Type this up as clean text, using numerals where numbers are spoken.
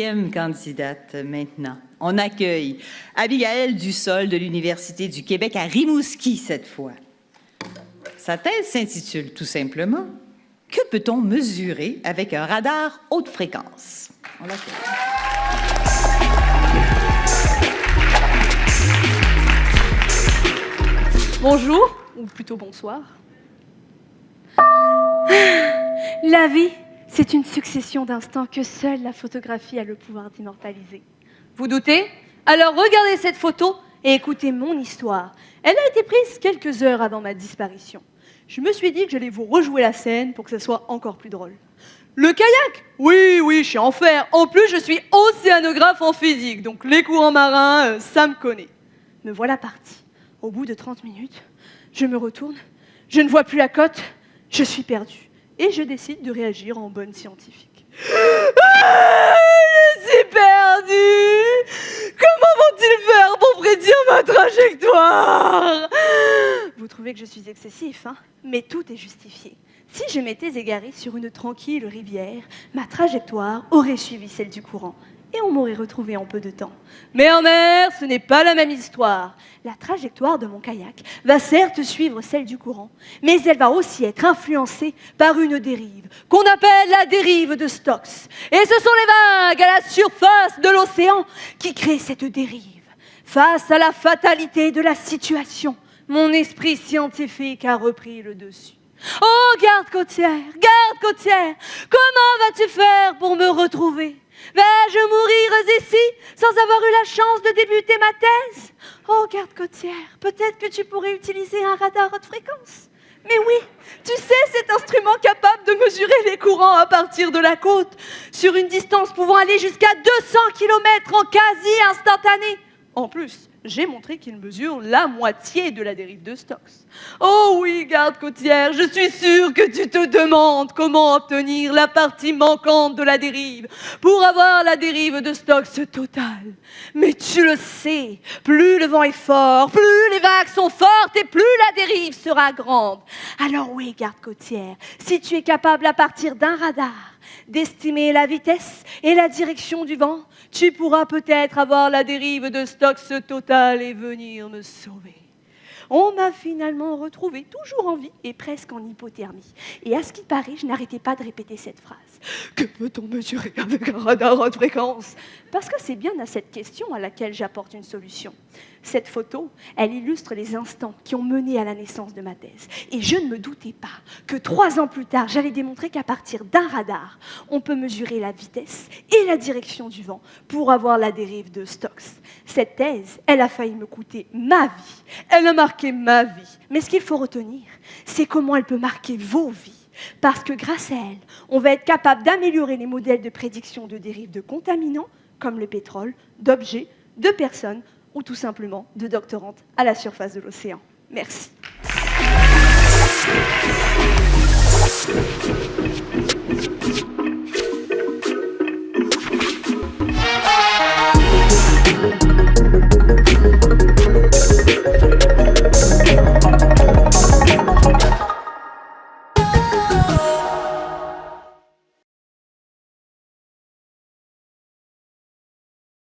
4e candidate maintenant. On accueille Abigaël Dussol de l'Université du Québec à Rimouski cette fois. Sa thèse s'intitule tout simplement « Que peut-on mesurer avec un radar haute fréquence ?» On l'accueille. Bonjour, ou plutôt bonsoir. La vie, c'est une succession d'instants que seule la photographie a le pouvoir d'immortaliser. Vous doutez? Alors regardez cette photo et écoutez mon histoire. Elle a été prise quelques heures avant ma disparition. Je me suis dit que j'allais vous rejouer la scène pour que ce soit encore plus drôle. Le kayak? Oui, je suis en fer. En plus, je suis océanographe en physique, donc les courants marins, ça me connaît. Me voilà partie. Au bout de 30 minutes, je me retourne, je ne vois plus la côte, je suis perdue. Et je décide de réagir en bonne scientifique. Ah, je suis perdue! Comment vont-ils faire pour prédire ma trajectoire? Vous trouvez que je suis excessif, hein? Mais tout est justifié. Si je m'étais égarée sur une tranquille rivière, ma trajectoire aurait suivi celle du courant. Et on m'aurait retrouvé en peu de temps. Mais en mer, ce n'est pas la même histoire. La trajectoire de mon kayak va certes suivre celle du courant, mais elle va aussi être influencée par une dérive, qu'on appelle la dérive de Stokes. Et ce sont les vagues à la surface de l'océan qui créent cette dérive. Face à la fatalité de la situation, mon esprit scientifique a repris le dessus. Oh, garde-côtière, comment vas-tu faire pour me retrouver? Vais-je mourir ici sans avoir eu la chance de débuter ma thèse? Oh, garde-côtière, peut-être que tu pourrais utiliser un radar haute fréquence. Mais oui, tu sais, cet instrument capable de mesurer les courants à partir de la côte, sur une distance pouvant aller jusqu'à 200 km en quasi instantané. En plus, j'ai montré qu'il mesure la moitié de la dérive de Stokes. Oh oui, garde-côtière, je suis sûre que tu te demandes comment obtenir la partie manquante de la dérive pour avoir la dérive de Stokes totale. Mais tu le sais, plus le vent est fort, plus les vagues sont fortes et plus la dérive sera grande. Alors oui, garde-côtière, si tu es capable à partir d'un radar d'estimer la vitesse et la direction du vent, tu pourras peut-être avoir la dérive de Stokes totale et venir me sauver. On m'a finalement retrouvée, toujours en vie et presque en hypothermie. Et à ce qui paraît, je n'arrêtais pas de répéter cette phrase. Que peut-on mesurer avec un radar haute fréquence? Parce que c'est bien à cette question à laquelle j'apporte une solution. Cette photo, elle illustre les instants qui ont mené à la naissance de ma thèse. Et je ne me doutais pas que 3 ans plus tard, j'allais démontrer qu'à partir d'un radar, on peut mesurer la vitesse et la direction du vent pour avoir la dérive de Stokes. Cette thèse, elle a failli me coûter ma vie. Elle a marqué ma vie. Mais ce qu'il faut retenir, c'est comment elle peut marquer vos vies. Parce que grâce à elle, on va être capable d'améliorer les modèles de prédiction de dérives de contaminants, comme le pétrole, d'objets, de personnes, ou tout simplement de doctorantes à la surface de l'océan. Merci.